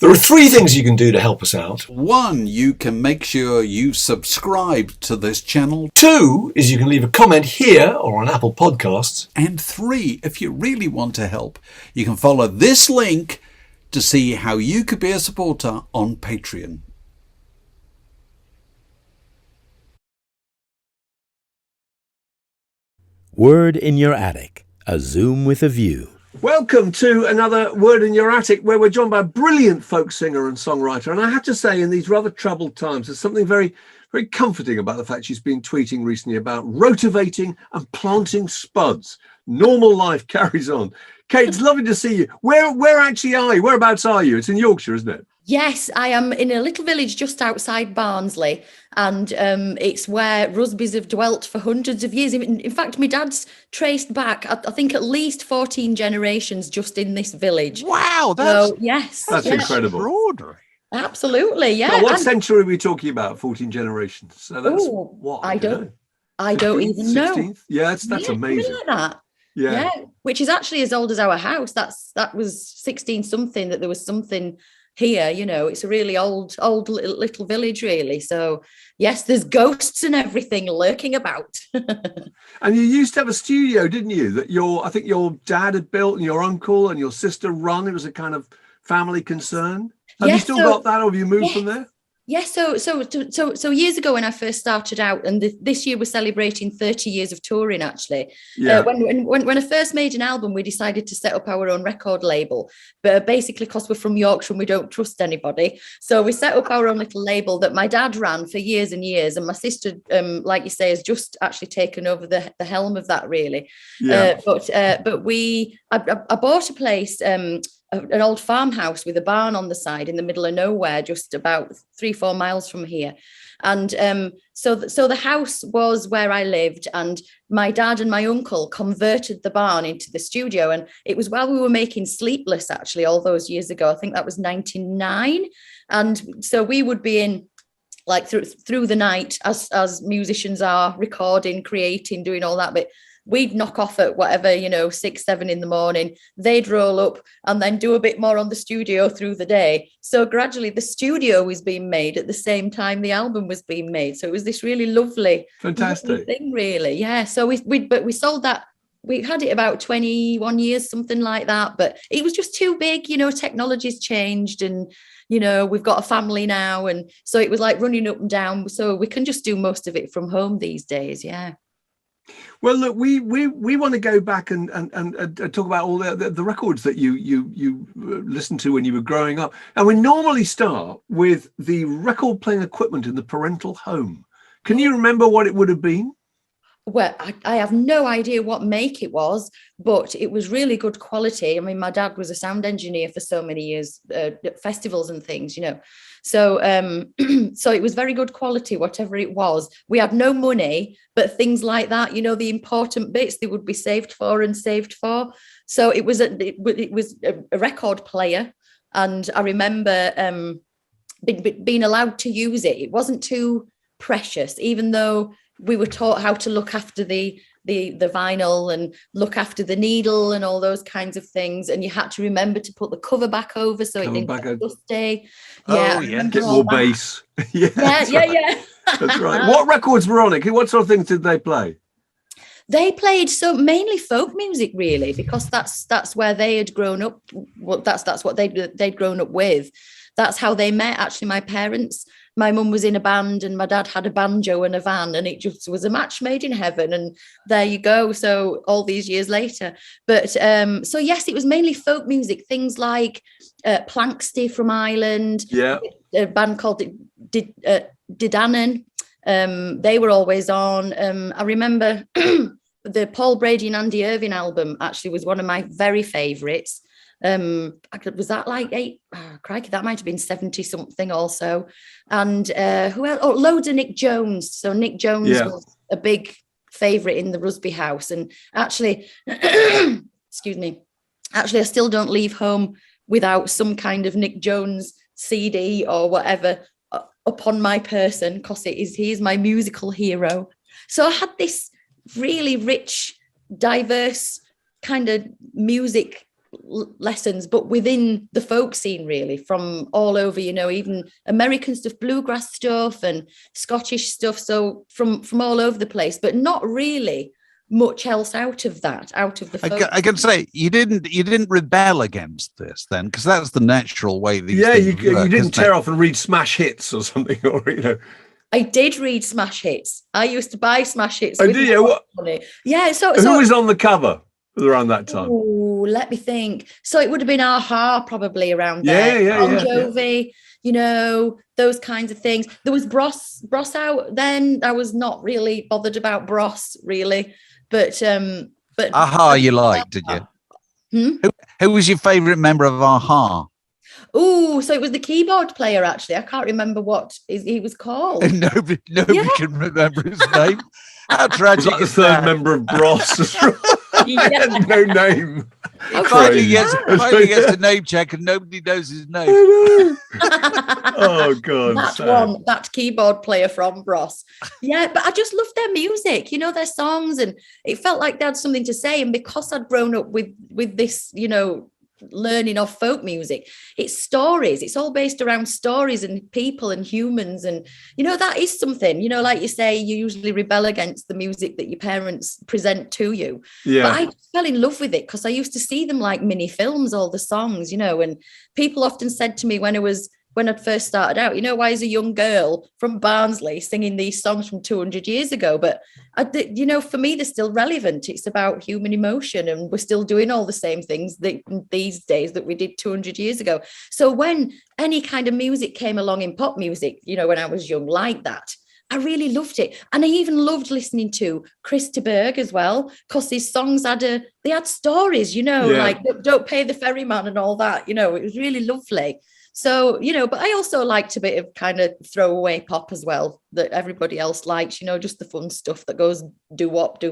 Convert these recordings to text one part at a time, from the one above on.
There are three things you can do to help us out. 1, you can make sure you subscribe to this channel. 2 is you can leave a comment here or on Apple Podcasts. And 3, if you really want to help, you can follow this link to see how you could be a supporter on Patreon. Word in Your Attic, a Zoom with a view. Welcome to another Word in Your Attic, where we're joined by a brilliant folk singer and songwriter. And I have to say, in these rather troubled times, there's something very, very comforting about the fact she's been tweeting recently about rotivating and planting spuds. Normal life carries on. Kate, it's lovely to see you. Where actually are you? Whereabouts are you? It's in Yorkshire, isn't it? Yes, I am in a little village just outside Barnsley, and it's where Rusbys have dwelt for hundreds of years. In fact, my dad's traced back, I think, at least 14 generations just in this village. Wow, that's incredible. Extraordinary. Absolutely, yeah. Now, what century are we talking about? 14 generations. So that's what? I don't even know. 16th? Yeah, that's amazing. Like that. Yeah, which is actually as old as our house. That was 16 something. That there was something here, you know. It's a really old little village, really. So yes, there's ghosts and everything lurking about. And you used to have a studio, didn't you, that I think your dad had built and your uncle and your sister run? It was a kind of family concern. Have you still got that, or have you moved from there? Yes, so years ago when I first started out, and this year we're celebrating 30 years of touring, actually. Yeah. When I first made an album, we decided to set up our own record label, but basically because we're from Yorkshire and we don't trust anybody. So we set up our own little label that my dad ran for years and years, and my sister, like you say, has just actually taken over the helm of that, really. Yeah. But I bought a place, an old farmhouse with a barn on the side in the middle of nowhere, just about 3-4 miles from here. And so the house was where I lived, and my dad and my uncle converted the barn into the studio. And it was while we were making Sleepless, actually, all those years ago. I think that was 99. And so we would be in, like, through the night, as musicians are, recording, creating, doing all that. But we'd knock off at whatever, 6, 7 in the morning. They'd roll up and then do a bit more on the studio through the day. So gradually the studio was being made at the same time the album was being made. So it was this really lovely, fantastic thing, really. Yeah. So we sold that. We had it about 21 years, something like that. But it was just too big. Technology's changed, and we've got a family now. And so it was like running up and down. So we can just do most of it from home these days. Yeah. Well, look, we want to go back and talk about all the records that you listened to when you were growing up. And we normally start with the record playing equipment in the parental home. Can you remember what it would have been? Well, I have no idea what make it was, but it was really good quality. I mean, my dad was a sound engineer for so many years, at festivals and things, So so it was very good quality, whatever it was. We had no money, but things like that, the important bits, they would be saved for. So it was a record player. And I remember being allowed to use it. It wasn't too precious, even though we were taught how to look after the vinyl and look after the needle and all those kinds of things. And you had to remember to put the cover back over so it didn't get dusty. Yeah, get more bass. Yeah. That's right. What records were on it? What sort of things did they play? They played mainly folk music, really, because that's where they had grown up. Well, that's what they'd grown up with. That's how they met, actually, my parents. My mum was in a band and my dad had a banjo and a van, and it just was a match made in heaven. And there you go. So all these years later. But so, yes, it was mainly folk music, things like Planxty from Ireland, a band called De Dannan. They were always on. I remember the Paul Brady and Andy Irving album actually was one of my very favourites. Was that like crikey, that might have been 70 something also. And who else? Oh, loads of Nic Jones. So Nic Jones was a big favourite in the Rusby house. And actually, excuse me, I still don't leave home without some kind of Nic Jones CD or whatever upon my person, because he is my musical hero. So I had this really rich, diverse kind of music lessons, but within the folk scene, really, from all over, even American stuff, bluegrass stuff and Scottish stuff. So from all over the place, but not really much else out of the folk. I can say you didn't rebel against this then, because that's the natural way these you things work, didn't tear off and read smash hits or something, or I did read smash hits. I used to buy smash hits. Oh, did you? What? Money. Yeah. So who was on the cover around that time? Oh, let me think. So it would have been Aha probably around there. Bon Jovi, those kinds of things. There was Bros out then. I was not really bothered about Bros really, but Aha, you liked, did you? Who was your favourite member of Aha? Oh, so it was the keyboard player, actually. I can't remember what he was called. Nobody can remember his name. How tragic. Like the third member of Bros. No name. Finally gets a name check and nobody knows his name. Oh, God. That keyboard player from Bros. Yeah, but I just loved their music, their songs, and it felt like they had something to say. And because I'd grown up with this, learning of folk music, it's stories. It's all based around stories and people and humans, and that is something. Like you say, you usually rebel against the music that your parents present to you. But I fell in love with it because I used to see them like mini films, all the songs, and people often said to me when I'd first started out, why is a young girl from Barnsley singing these songs from 200 years ago? But, for me, they're still relevant. It's about human emotion, and we're still doing all the same things these days that we did 200 years ago. So when any kind of music came along in pop music, when I was young like that, I really loved it. And I even loved listening to Chris de Burgh as well, because his songs they had stories, like Don't Pay the Ferryman and all that, it was really lovely. So, but I also liked a bit of kind of throwaway pop as well that everybody else likes, just the fun stuff that goes doo-wop,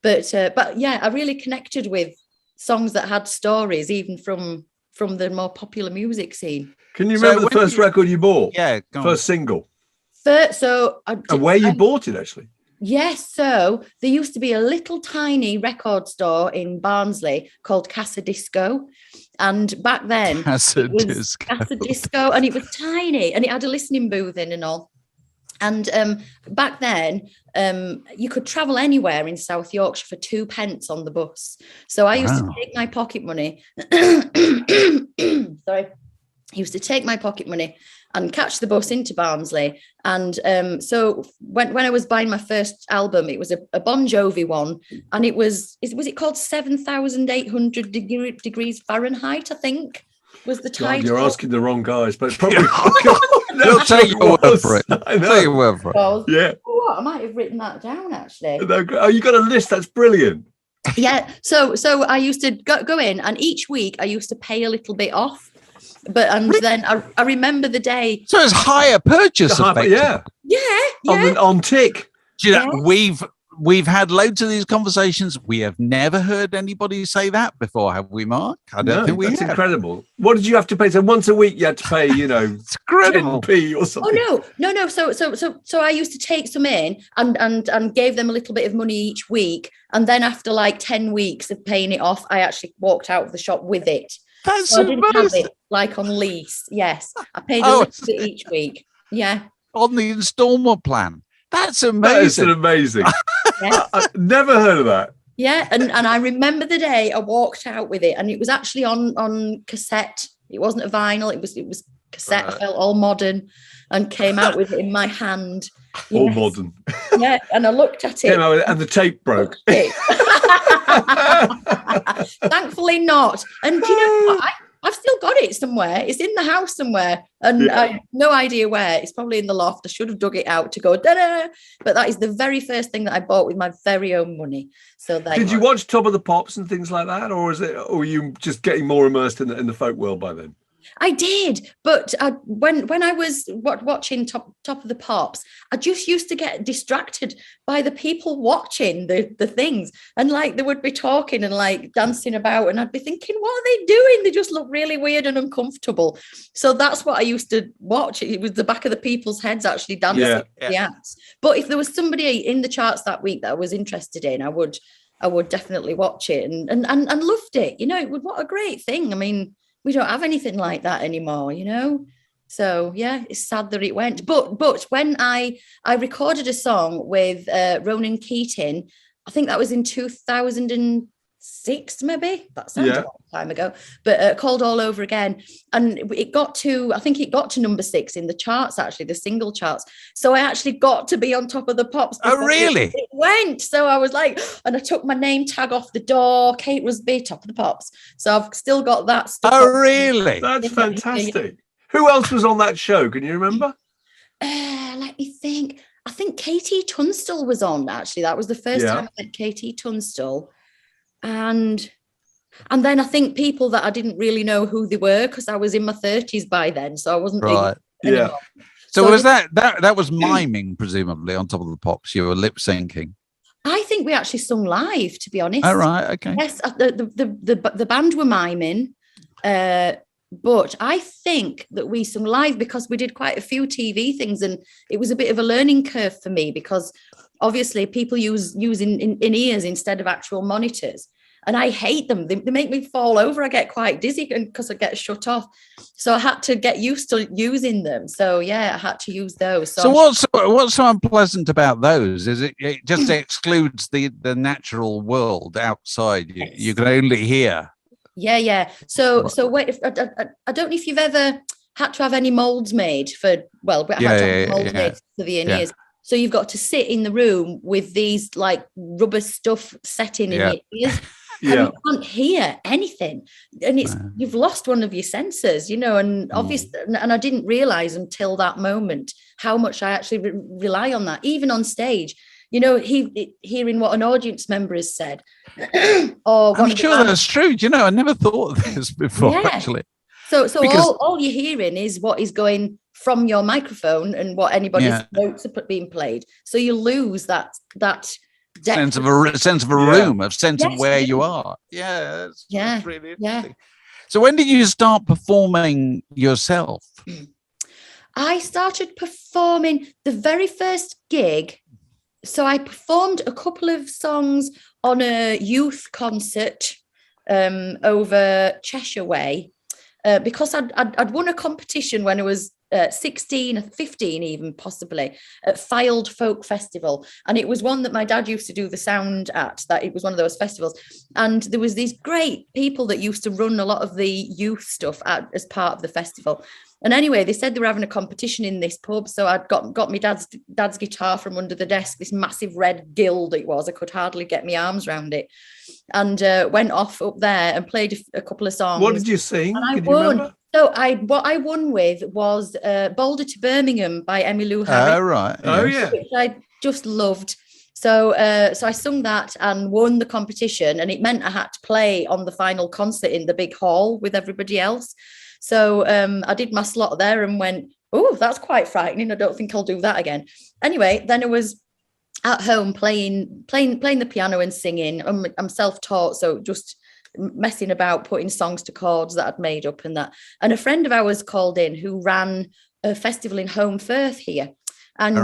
But yeah, I really connected with songs that had stories, even from the more popular music scene. Can you remember the first record you bought? Yeah. First single? And where you bought it, actually? Yes, so there used to be a little tiny record store in Barnsley called Casa Disco. And back then, Casa Disco, and it was tiny, and it had a listening booth in and all. And back then, you could travel anywhere in South Yorkshire for 2p on the bus. So I used to take my pocket money. I used to take my pocket money and catch the bus into Barnsley. And so when I was buying my first album, it was a Bon Jovi one. And it was it called 7,800 degrees Fahrenheit, I think, was the title. God, you're asking the wrong guys, but probably. You'll take your word for it. Take your word for it. Yeah. Oh, I might have written that down, actually. Oh, you got a list. That's brilliant. Yeah. So I used to go in, and each week I used to pay a little bit off. Then I remember the day. So it's higher purchase effect. Yeah. On tick. Do you know, we've had loads of these conversations. We have never heard anybody say that before, have we, Mark? I don't think we have. That's incredible. What did you have to pay? So once a week you had to pay, it's incredible. 10p or something. Oh no. So I used to take some in and gave them a little bit of money each week. And then after like 10 weeks of paying it off, I actually walked out of the shop with it. That's I didn't have it like on lease. Yes, I paid a little bit each week. Yeah, on the instalment plan. That's amazing. That is amazing. Yes. I've never heard of that. Yeah, and I remember the day I walked out with it, and it was actually on cassette. It wasn't a vinyl. It was cassette. I felt all modern, and came out with it in my hand. All modern. Yeah, and I looked at it. And the tape broke. Thankfully not. And you know what? I've still got it somewhere. It's in the house somewhere. And I have no idea where. It's probably in the loft. I should have dug it out to go, da-da. But that is the very first thing that I bought with my very own money. So did you watch Top of the Pops and things like that? Or were you just getting more immersed in the folk world by then? I did, but when I was watching Top of the Pops, I just used to get distracted by the people watching the things, and like they would be talking and like dancing about, and I'd be thinking, what are they doing? They just look really weird and uncomfortable. So that's what I used to watch. It was the back of the people's heads actually dancing the acts. But if there was somebody in the charts that week that I was interested in, I would I would definitely watch it and loved it. What a great thing. I mean, we don't have anything like that anymore, So yeah, it's sad that it went. But when I recorded a song with Ronan Keating, I think that was in 2006, maybe. That sounds a long time ago. But called All Over Again, and it got to number 6 in the charts, actually, the single charts. So I actually got to be on top of the pops. Oh, really? It went. So I was like, and I took my name tag off the door, Kate Rusby, top of the pops. So I've still got that stuff. Oh, really? That's fantastic. Who else was on that show? Can you remember? Let me think. I think Katie Tunstall was on, actually. That was the first time I met Katie Tunstall. And then I think people that I didn't really know who they were because I was in my 30s by then. So I wasn't right. Really yeah. So was that was miming, presumably, on top of the pops? You were lip syncing. I think we actually sung live, to be honest. Oh, right. Okay. Yes, the band were miming. But I think that we sung live because we did quite a few TV things, and it was a bit of a learning curve for me because obviously people use in ears instead of actual monitors, and I hate them. They make me fall over. I get quite dizzy because I get shut off. So I had to get used to using them. So yeah, I had to use those. So what's so unpleasant about those? Is it just excludes the natural world outside? You can only hear. Yeah. So wait, I don't know if you've ever had to have any molds made for. Well, we had to have molds made for the ears. Yeah. So you've got to sit in the room with these like rubber stuff setting in your ears. And you can't hear anything, and you've lost one of your senses, and obviously, and I didn't realize until that moment how much I actually rely on that, even on stage. Hearing what an audience member has said. I'm sure that's true. I never thought of this before, actually. So all you're hearing is what is going from your microphone and what anybody's notes are being played. So you lose that sense of a room, a sense of where you are. Yeah, that's really interesting. So when did you start performing yourself? I started performing the very first gig. So I performed a couple of songs on a youth concert over Cheshire Way because I'd won a competition when I was 16, 15 even, possibly, at Fylde Folk Festival. And it was one that my dad used to do the sound at, that it was one of those festivals. And there was these great people that used to run a lot of the youth stuff as part of the festival. And anyway, they said they were having a competition in this pub. So I'd got my dad's guitar from under the desk, this massive red Guild it was. I could hardly get my arms around it. And went off up there and played a couple of songs. What did you sing? And I won. So what I won with was Boulder to Birmingham by Emmylou Harris. Oh, right. Oh, yeah. Which I just loved. So I sung that and won the competition. And it meant I had to play on the final concert in the big hall with everybody else. So I did my slot there and went, oh, that's quite frightening. I don't think I'll do that again. Anyway, then I was at home playing the piano and singing. I'm self-taught, so just messing about, putting songs to chords that I'd made up and that. And a friend of ours called in who ran a festival in Home Firth here. And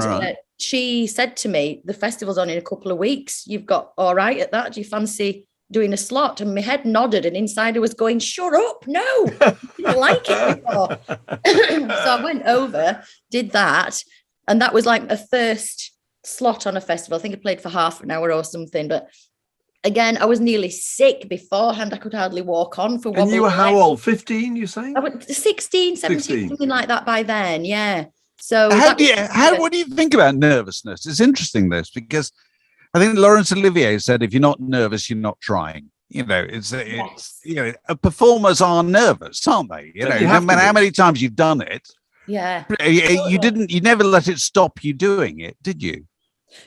she said to me, the festival's on in a couple of weeks. You've got all right at that. Do you fancy doing a slot? And my head nodded and inside I was going, shut up, no, I didn't like it before. So I went over, did that, and that was like a first slot on a festival. I think I played for half an hour or something, but again, I was nearly sick beforehand. I could hardly walk on for one. And you were how old? 15, you saying? I was 16, 17, something like that by then, yeah. So what do you think about nervousness? It's interesting this, because I think Laurence Olivier said, if you're not nervous, you're not trying. It's performers are nervous, aren't they? No matter how many times you've done it. Yeah. You never let it stop you doing it, did you?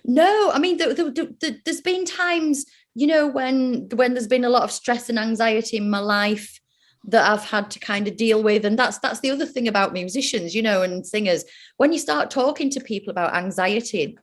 No, I mean, there's been times, when there's been a lot of stress and anxiety in my life that I've had to kind of deal with. And that's the other thing about musicians, and singers. When you start talking to people about anxiety,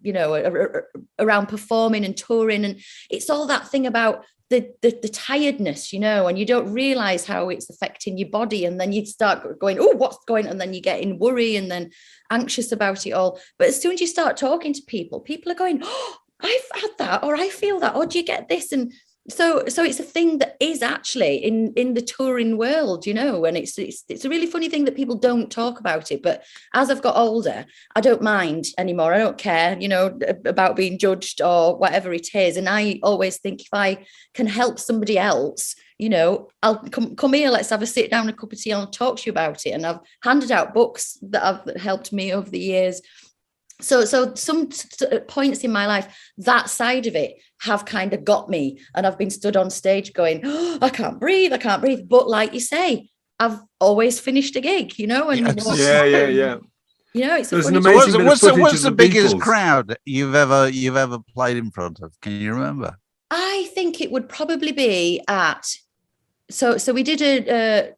around performing and touring, and it's all that thing about the tiredness, and you don't realize how it's affecting your body. And then you start going, oh, what's going on? And then you get in worry and then anxious about it all. But as soon as you start talking to people are going, oh, I've had that, or I feel that, or do you get this? And so it's a thing that is actually in the touring world, you know, and it's a really funny thing that people don't talk about it. But as I've got older, I don't mind anymore. I don't care, you know, about being judged or whatever it is. And I always think if I can help somebody else, you know, I'll come here, let's have a sit down, a cup of tea, I'll talk to you about it. And I've handed out books that have helped me over the years. So some points in my life, that side of it have kind of got me, and I've been stood on stage going, oh, I can't breathe. But like you say, I've always finished a gig, you know. And yeah. You know, it's There's a an funny amazing what's the biggest Beatles. crowd you've ever played in front of? Can you remember? I think it would probably be at. So we did a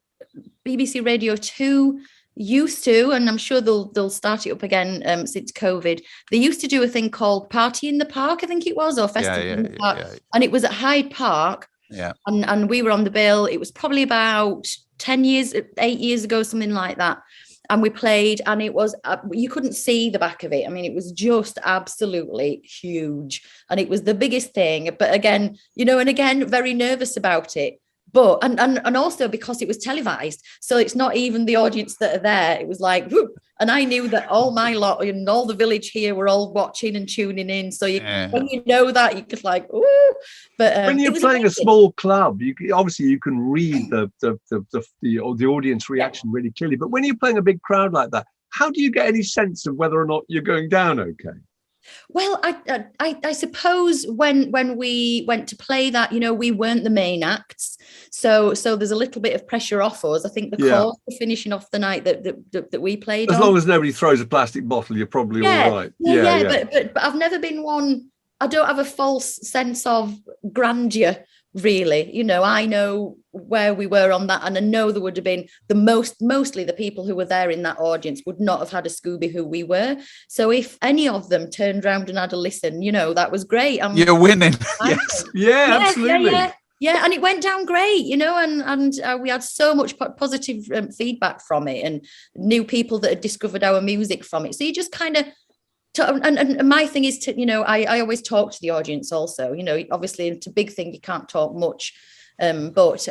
BBC Radio 2. Used to, and I'm sure they'll start it up again since COVID. They used to do a thing called Party in the Park, I think it was, or Festival in the Park. Yeah. And it was at Hyde Park. Yeah. And we were on the bill. It was probably about 8 years ago, something like that. And we played, and it was, you couldn't see the back of it. I mean, it was just absolutely huge. And it was the biggest thing. But again, you know, and again, very nervous about it. But and also because it was televised, so it's not even the audience that are there. It was like, whoop, and I knew that all my lot and all the village here were all watching and tuning in. So when you know that, you're just like, ooh. But when you're playing a small club, you can read the audience reaction really clearly. But when you're playing a big crowd like that, how do you get any sense of whether or not you're going down okay? Well, I suppose when we went to play that, you know, we weren't the main acts, so there's a little bit of pressure off us. I think the chorus were finishing off the night that we played. As long as nobody throws a plastic bottle, you're probably all right. Yeah. But I've never been one. I don't have a false sense of grandeur, really. You know, I know where we were on that, and I know there would have been mostly the people who were there in that audience would not have had a Scooby who we were. So if any of them turned around and had a listen, you know, that was great. You're winning. Yes. Yeah, absolutely. Yeah, and it went down great, you know, and we had so much positive feedback from it, and new people that had discovered our music from it. So you just kind of. And my thing is to, you know, I always talk to the audience also, you know, obviously it's a big thing, you can't talk much, but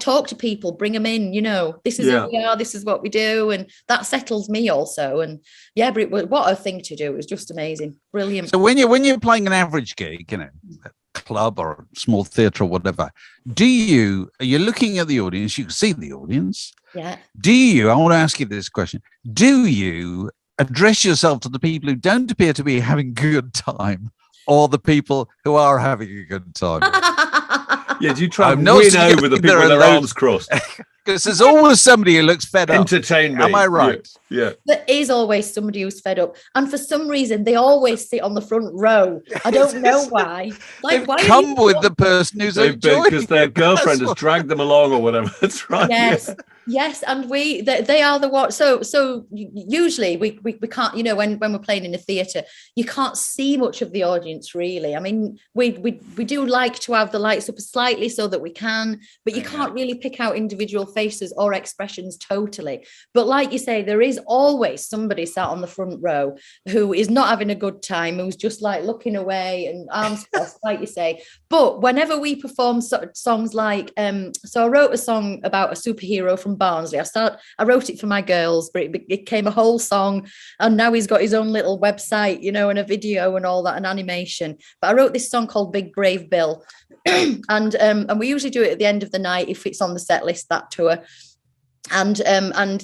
talk to people, bring them in, you know, this is who we are, this is what we do, and that settles me also. And but it was, what a thing to do. It was just amazing, brilliant. So when you're playing an average gig, you know, a club or a small theatre or whatever, are you looking at the audience, you can see the audience, I want to ask you this question, do you address yourself to the people who don't appear to be having a good time, or the people who are having a good time? Do you try and win over the people with their arms crossed? Because there's always somebody who looks fed up. Entertain me. Am I right? Yeah. There is always somebody who's fed up. And for some reason, they always sit on the front row. I don't know why. Like, why come with the person who's enjoying because their girlfriend has dragged them along or whatever. That's right. Yes. Yeah. Yes, and they are the what. So usually we can't, you know, when we're playing in a theatre, you can't see much of the audience really. I mean, we do like to have the lights up slightly so that we can, but you can't really pick out individual faces or expressions totally. But like you say, there is always somebody sat on the front row who is not having a good time, who's just like looking away and arms crossed, like you say. But whenever we perform songs like, so I wrote a song about a superhero from Barnsley. I wrote it for my girls, but it became a whole song, and now he's got his own little website, you know, and a video and all that, and animation. But I wrote this song called Big Brave Bill, and we usually do it at the end of the night if it's on the set list, that tour. And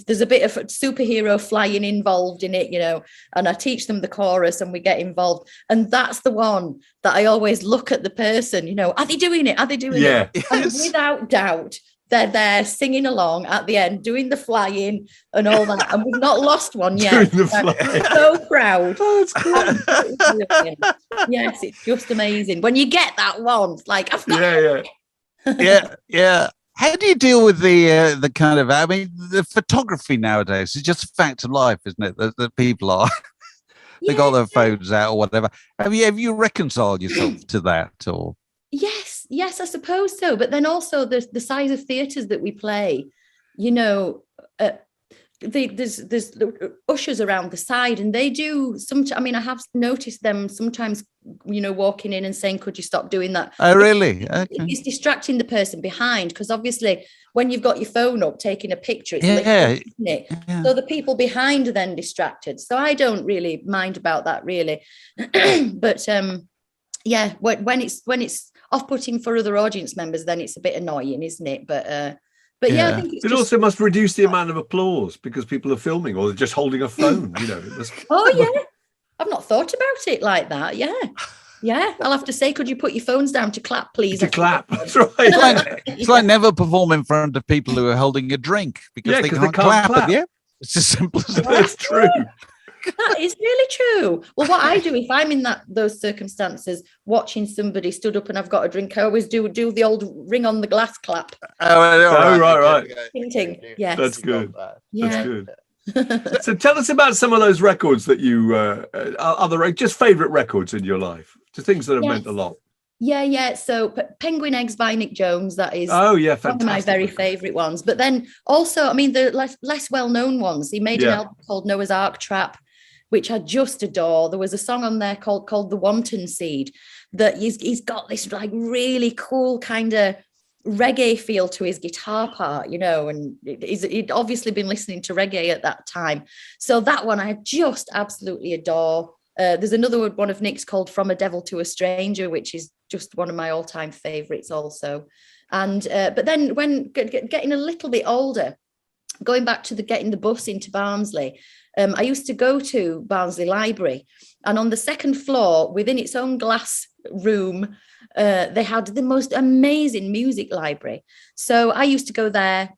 there's a bit of superhero flying involved in it, you know, and I teach them the chorus and we get involved. And that's the one that I always look at the person, you know, are they doing it? Yes. And without doubt, they're there singing along at the end, doing the flying and all that. And we've not lost one yet. I'm so proud. Oh, it's cool. Yes, it's just amazing. When you get that one, it's like, I've got Yeah. How do you deal with the kind of, I mean, the photography nowadays is just a fact of life, isn't it? That people are, they got their phones out or whatever. Have you reconciled yourself to that or? Yes, I suppose so. But then also the size of theatres that we play, you know, there's ushers around the side, and they do some. I mean, I have noticed them sometimes, walking in and saying, "Could you stop doing that?" Oh, really? Okay. It's distracting the person behind, because obviously when you've got your phone up taking a picture, it's lit up, isn't it? Yeah. So the people behind are then distracted. So I don't really mind about that, really. But yeah, when it's off-putting for other audience members, then it's a bit annoying, isn't it? But yeah, I think it also must reduce the amount of applause because people are filming or they're just holding a phone. Oh yeah, I've not thought about it like that. Yeah, I'll have to say, could you put your phones down to clap, please? To clap, that's right. It's like never perform in front of people who are holding a drink because they can't clap. Yeah, it's as simple as that. That's true. That is really true. Well, what I do if I'm in those circumstances, watching somebody stood up and I've got a drink, I always do the old ring on the glass clap. Right. Hinting. Yes. That's good. Yeah. That's good. So tell us about some of those records that you other just favorite records in your life, the things that have meant a lot. Yeah. So Penguin Eggs by Nic Jones, that is fantastic. One of my very favorite ones. But then also, I mean, the less well-known ones. He made an album called Noah's Ark Trap, which I just adore. There was a song on there called The Wanton Seed that he's got this like really cool kind of reggae feel to his guitar part, and he'd obviously been listening to reggae at that time. So that one I just absolutely adore. There's another one of Nick's called From a Devil to a Stranger, which is just one of my all-time favorites also. And but then when getting a little bit older, going back to getting the bus into Barnsley, I used to go to Barnsley Library, and on the second floor within its own glass room, they had the most amazing music library. So I used to go there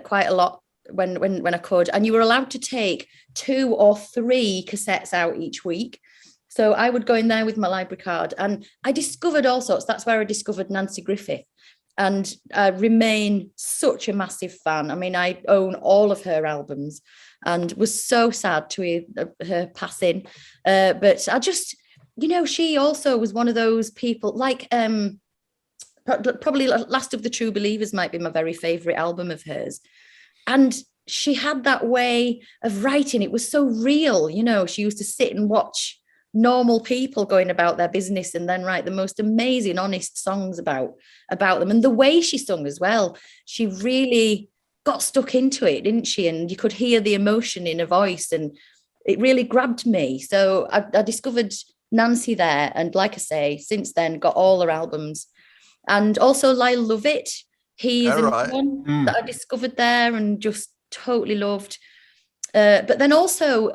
quite a lot when I could, and you were allowed to take 2 or 3 cassettes out each week. So I would go in there with my library card, and I discovered all sorts. That's where I discovered Nanci Griffith, and I remain such a massive fan. I mean, I own all of her albums and was so sad to hear her passing. But I just, she also was one of those people, like probably Last of the True Believers might be my very favourite album of hers. And she had that way of writing. It was so real, she used to sit and watch normal people going about their business and then write the most amazing, honest songs about them. And the way she sung as well, she really got stuck into it, didn't she? And you could hear the emotion in her voice, and it really grabbed me. So I discovered Nanci there, and like I say, since then got all her albums. And also Lyle Lovett, he is one that I discovered there and just totally loved. But then also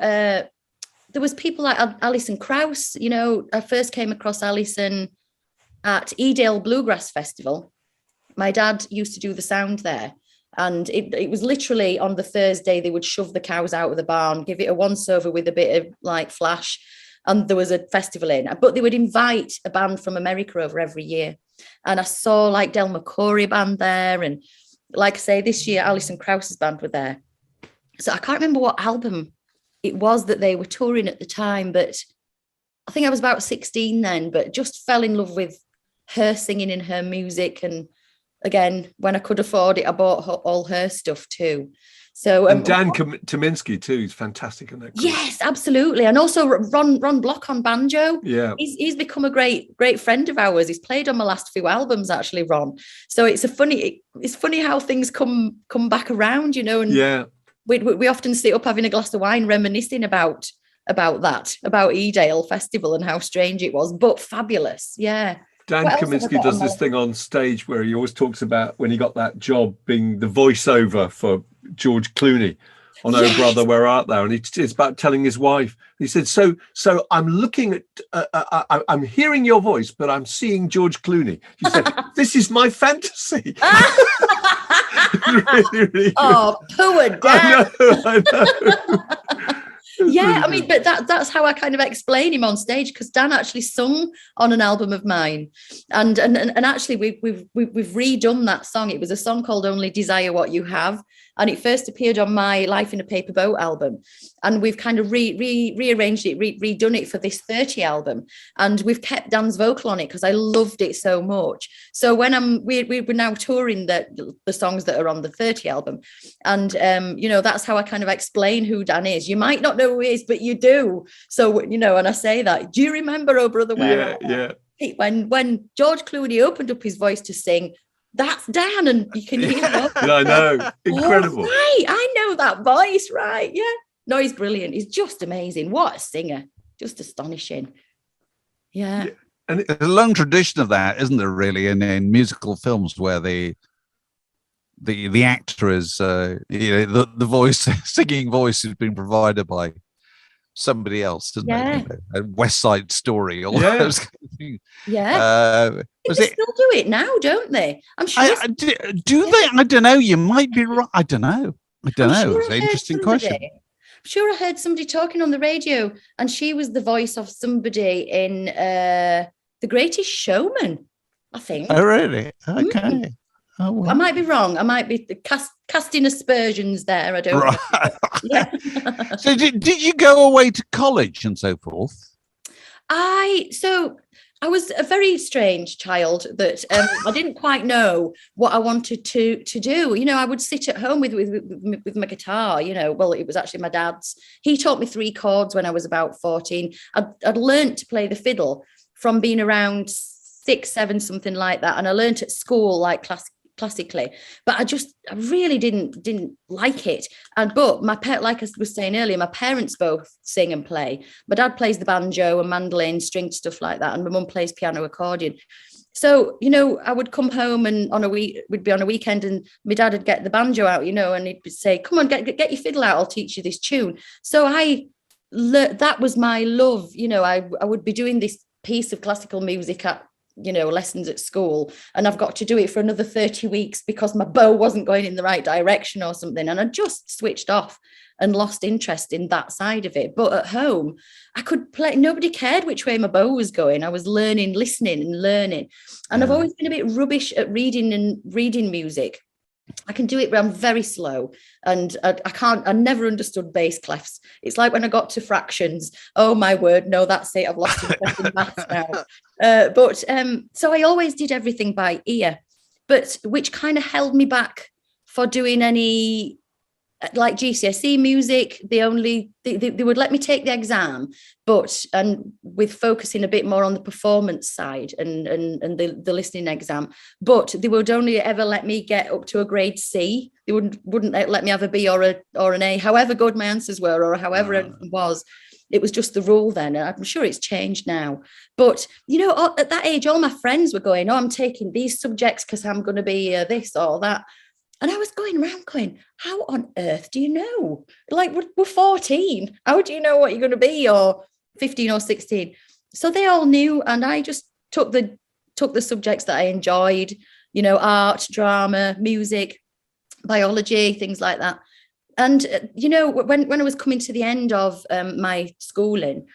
there was people like Alison Krauss. I first came across Alison at Edale Bluegrass Festival. My dad used to do the sound there, and it was literally on the Thursday they would shove the cows out of the barn, give it a once over with a bit of like flash, and there was a festival in. But they would invite a band from America over every year, and I saw like Del McCoury band there, and like I say, this year Alison Krauss's band were there. So I can't remember what album it was that they were touring at the time, but I think I was about 16 then, but just fell in love with her singing and her music. And again, when I could afford it, I bought all her stuff too. So and Dan Tyminski too, he's fantastic in that group. Yes, absolutely. And also Ron Block on banjo. Yeah, he's become a great friend of ours. He's played on my last few albums, actually, Ron. So it's funny how things come back around, And yeah. We often sit up having a glass of wine, reminiscing about Edale Festival and how strange it was, but fabulous. Yeah. Dan Tyminski does this thing on stage where he always talks about when he got that job being the voiceover for George Clooney on Oh Brother, Where Art Thou? And it's about telling his wife. He said, so I'm looking at, I'm hearing your voice, but I'm seeing George Clooney. He said, this is my fantasy. really oh, poor Dan. I know. Yeah, I mean, but that's how I kind of explain him on stage, because Dan actually sung on an album of mine, and actually we've redone that song. It was a song called Only Desire What You Have, and it first appeared on my Life in a Paper Boat album, and we've kind of rearranged it, redone it for this 30 album, and we've kept Dan's vocal on it because I loved it so much. So when we're now touring the songs that are on the 30 album, and that's how I kind of explain who Dan is. You might not know who he is, but you do. So and I say that, do you remember Oh Brother Where Art Thou? When George Clooney opened up his voice to sing, that's Dan, and you can hear it. I know, incredible. Right, I know that voice, right? Yeah, no, he's brilliant. He's just amazing. What a singer, just astonishing. Yeah. And there's a long tradition of that, isn't there? Really, in musical films where the actor is, the voice, singing voice has been provided by somebody else, doesn't it? A West Side Story or those kind of things. They still do it now, don't they? I'm sure. Do they? I don't know. You might be right. I don't know. It's an interesting question. I'm sure I heard somebody talking on the radio, and she was the voice of somebody in The Greatest Showman, I think. Oh, really? Okay. Oh, well. I might be wrong. I might be casting aspersions there. I don't know. Yeah. So did you go away to college and so forth? I was a very strange child that I didn't quite know what I wanted to do. I would sit at home with my guitar, well, it was actually my dad's. He taught me 3 chords when I was about 14. I'd learned to play the fiddle from being around 6, 7, something like that. And I learned at school, like classically, but I really didn't like it. But like I was saying earlier, my parents both sing and play. My dad plays the banjo and mandolin, string stuff like that, and my mum plays piano, accordion. So I would come home, and we'd be on a weekend, and my dad would get the banjo out, and he'd say, "Come on, get your fiddle out. I'll teach you this tune." So that was my love. I would be doing this piece of classical music at lessons at school, and I've got to do it for another 30 weeks because my bow wasn't going in the right direction or something, and I just switched off and lost interest in that side of it. But at home I could play, nobody cared which way my bow was going. I was listening and learning, and I've always been a bit rubbish at reading music. I can do it, but I'm very slow, and I never understood bass clefs. It's like when I got to fractions, oh my word, no, that's it, I've lost interest in maths now. So I always did everything by ear, but which kind of held me back for doing any like GCSE music. They would let me take the exam, and with focusing a bit more on the performance side and the listening exam, but they would only ever let me get up to a grade C. They wouldn't let me have a B or an A, however good my answers were or however it was. It was just the rule then, and I'm sure it's changed now. But at that age, all my friends were going, "Oh, I'm taking these subjects because I'm going to be this or that." And I was going around going, how on earth do you know? Like, we're 14. How do you know what you're going to be? Or 15 or 16. So they all knew. And I just took the subjects that I enjoyed, art, drama, music, biology, things like that. And, when I was coming to the end of my schooling,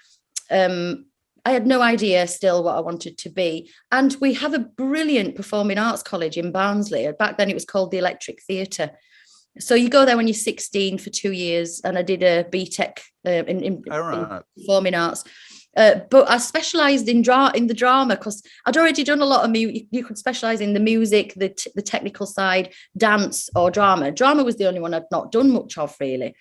I had no idea still what I wanted to be. And we have a brilliant performing arts college in Barnsley. Back then it was called the Electric Theatre. So you go there when you're 16 for 2 years. And I did a BTEC in performing arts. But I specialised in the drama because I'd already done a lot of music. You could specialise in the music, the technical side, dance or drama. Drama was the only one I'd not done much of, really.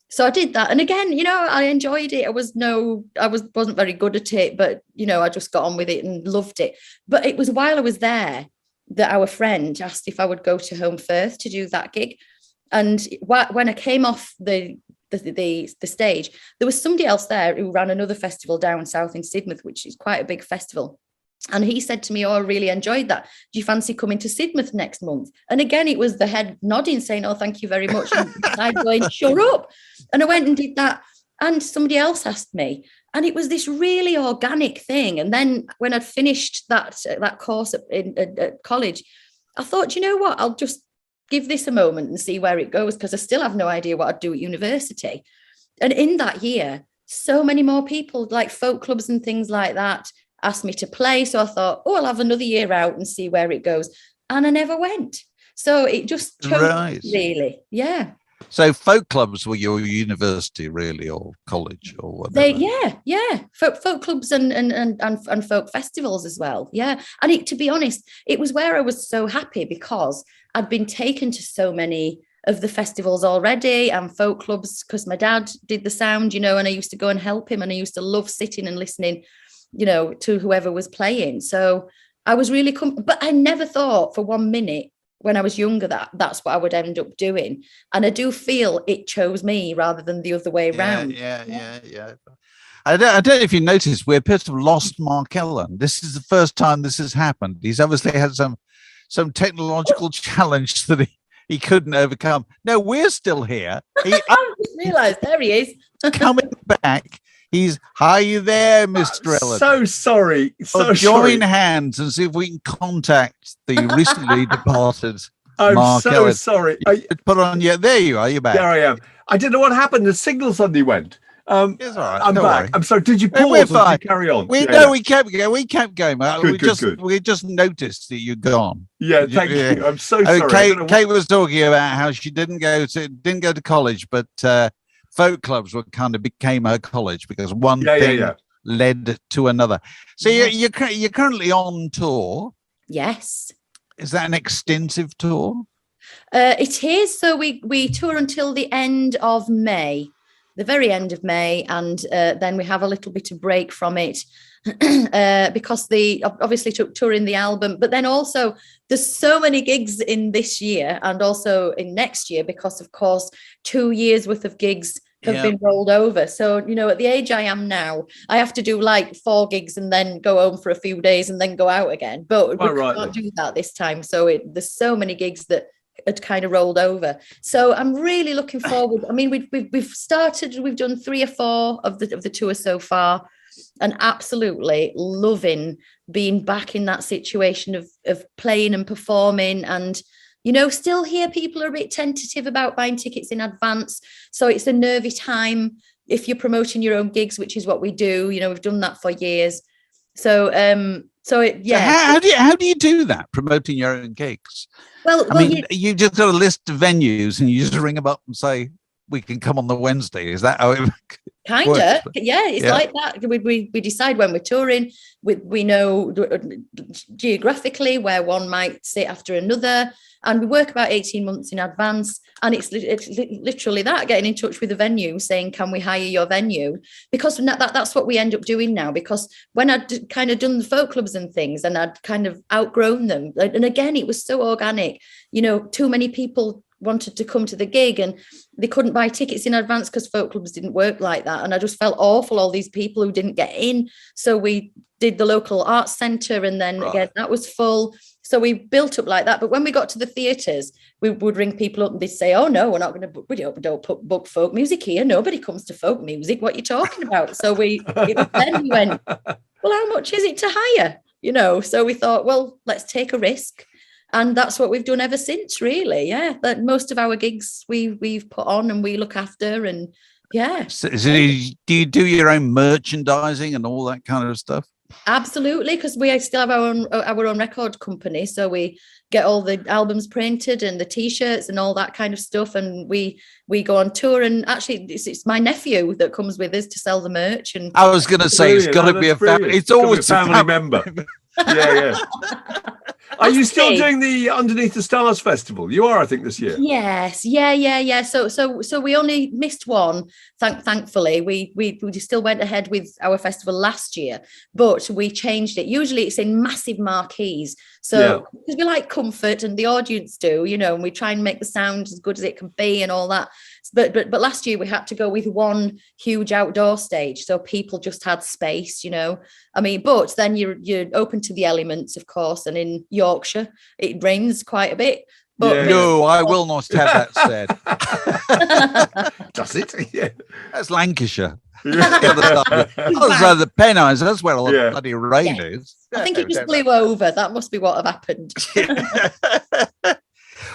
So I did that. And again, I enjoyed it. I wasn't very good at it, but, I just got on with it and loved it. But it was while I was there that our friend asked if I would go to Home Firth to do that gig. And when I came off the stage, there was somebody else there who ran another festival down south in Sidmouth, which is quite a big festival. And he said to me, "Oh, I really enjoyed that. Do you fancy coming to Sidmouth next month?" And again, it was the head nodding, saying, "Oh, thank you very much." And I going, "Shut up." And I went and did that. And somebody else asked me. And it was this really organic thing. And then when I'd finished that course at college, I thought, you know what, I'll just give this a moment and see where it goes, because I still have no idea what I'd do at university. And in that year, so many more people, like folk clubs and things like that, asked me to play. So I thought, oh, I'll have another year out and see where it goes. And I never went. So it just chose Right. really. Yeah. So folk clubs were your university, really, or college, or whatever. Folk clubs and folk festivals as well. Yeah, and to be honest, it was where I was so happy because I'd been taken to so many of the festivals already and folk clubs because my dad did the sound, and I used to go and help him, and I used to love sitting and listening, to whoever was playing. So I was really, but I never thought for 1 minute when I was younger that that's what I would end up doing. And I do feel it chose me rather than the other way around. Yeah. I don't know if you noticed, we appear to have lost Mark Ellen. This is the first time this has happened. He's obviously had some technological challenge that he couldn't overcome. No, we're still here. I just realised, there he is. Coming back. Are you there, Mr. Ellen? So sorry. Join hands and see if we can contact the recently departed I'm Mark so Ellen. sorry. Put on there you are, you're back. There I am. I didn't know what happened. The signal suddenly went. It's all right. I'm Don't back. worry. I'm sorry. Did you No, we're pause or did fine. you carry on? We kept going. We kept going. Good. We just noticed that you're gone. Yeah, thank you. I'm so sorry. Kate was talking about how she didn't go to college, but folk clubs became her college because one thing led to another. So you're currently on tour. Yes. Is that an extensive tour? It is. So we tour until the end of May, the very end of May, and then we have a little bit of break from it because obviously touring the album, but then also there's so many gigs in this year and also in next year because, of course, 2 years worth of gigs have been rolled over. So, at the age I am now, I have to do like 4 gigs and then go home for a few days and then go out again. But we can't do that this time. So there's so many gigs that had kind of rolled over. So I'm really looking forward. I mean, we've done 3 or 4 of the tour so far, and absolutely loving being back in that situation of playing and performing. And still here people are a bit tentative about buying tickets in advance. So it's a nervy time if you're promoting your own gigs, which is what we do. We've done that for years. So So how do you do that, promoting your own gigs? Well, you just got a list of venues and you just ring them up and say, we can come on the Wednesday. Is that how it kind of? Yeah, it's like that. We decide when we're touring. We know geographically where one might sit after another, and we work about 18 months in advance. And it's literally that, getting in touch with the venue, saying, can we hire your venue? Because that's what we end up doing now. Because when I'd kind of done the folk clubs and things, and I'd kind of outgrown them, and again, it was so organic. Too many people wanted to come to the gig and they couldn't buy tickets in advance because folk clubs didn't work like that, and I just felt awful, all these people who didn't get in. So we did the local arts centre, and then again that was full. So we built up like that. But when we got to the theatres, we would ring people up and they'd say, oh no, we're not going to book, we don't book folk music here, nobody comes to folk music, what are you talking about? So then we went, well, how much is it to hire? So we thought, well, let's take a risk. And that's what we've done ever since, really. Yeah, but most of our gigs we've put on and we look after, and yeah. So do you do your own merchandising and all that kind of stuff? Absolutely, because we still have our own record company, so we get all the albums printed and the T-shirts and all that kind of stuff, and we go on tour. And actually, it's my nephew that comes with us to sell the merch. And I was going to say, it's got to be a family. It's always a family member. Yeah. Are you still doing the Underneath the Stars festival? You are, I think, this year. Yes, yeah. So we only missed one. Thankfully, we still went ahead with our festival last year, but we changed it. Usually, it's in massive marquees. So because we like comfort, and the audience do, and we try and make the sound as good as it can be, and all that. But last year we had to go with one huge outdoor stage, so people just had space, I mean, but then you're open to the elements, of course, and in Yorkshire it rains quite a bit. But no, I will not have that said. Does it? Yeah. That's Lancashire. The Pennines, that's where all the bloody rain is. I think it just blew over. That must be what have happened.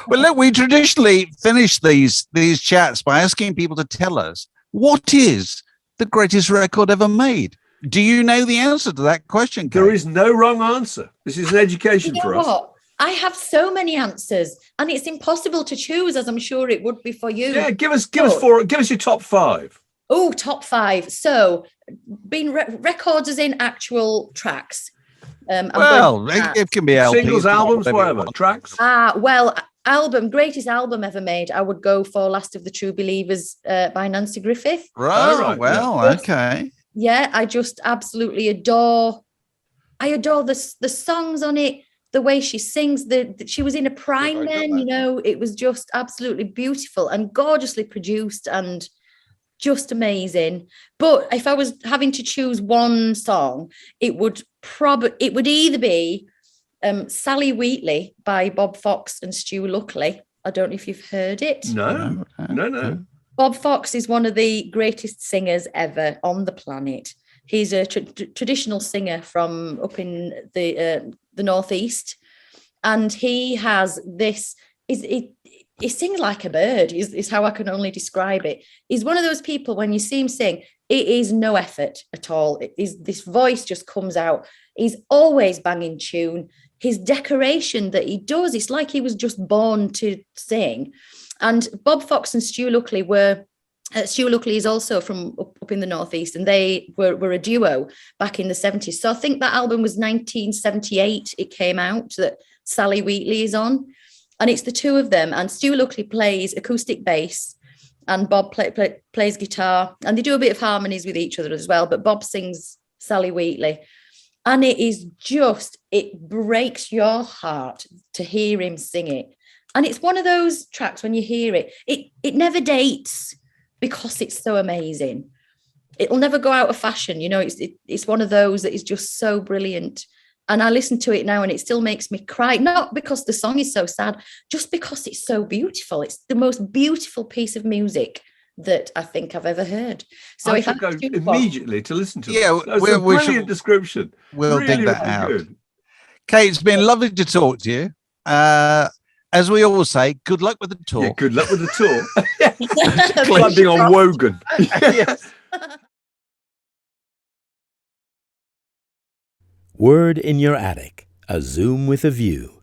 Well, look, we traditionally finish these chats by asking people to tell us what is the greatest record ever made. Do you know the answer to that question, Kate? There is no wrong answer. This is an education for us. I have so many answers, and it's impossible to choose, as I'm sure it would be for you. Yeah, give us four. Give us your top 5. Oh, top 5. So, being records as in actual tracks. Well, it can be LPs, singles, albums, whatever. Tracks. Well, greatest album ever made. I would go for "Last of the True Believers" by Nanci Griffith. Right. Well, okay. Yeah, I just absolutely adore. I adore the songs on it. The way she sings, she was in a prime then, you know, it was just absolutely beautiful and gorgeously produced and just amazing. But if I was having to choose one song, it would either be Sally by Bob Fox and Stu Luckley. I don't know if you've heard it. No. Bob Fox is one of the greatest singers ever on the planet. He's a traditional singer from up in the Northeast, and he has this. He sings like a bird. Is how I can only describe it. He's one of those people when you see him sing, it is no effort at all. This voice just comes out. He's always banging tune. His decoration that he does, it's like he was just born to sing. And Bob Fox and Stu Luckley were. Stu Luckley is also from up in the Northeast, and they were a duo back in the 70s. So I think that album was 1978. It came out that Sally Wheatley is on, and it's the two of them. And Stu Luckley plays acoustic bass, and Bob plays guitar, and they do a bit of harmonies with each other as well. But Bob sings Sally Wheatley, and it breaks your heart to hear him sing it. And it's one of those tracks when you hear it, it never dates. Because it's so amazing. It'll never go out of fashion. You know, it's one of those that is just so brilliant. And I listen to it now and it still makes me cry, not because the song is so sad, just because it's so beautiful. It's the most beautiful piece of music that I think I've ever heard. So I should go immediately to listen to it. Yeah, that's a brilliant description. We'll really, dig that really out. Good. Kate, it's been lovely to talk to you. As we all say, good luck with the tour. Yeah, good luck with the tour. It's like being on Wogan. Yes. Word in Your Attic, a Zoom with a View.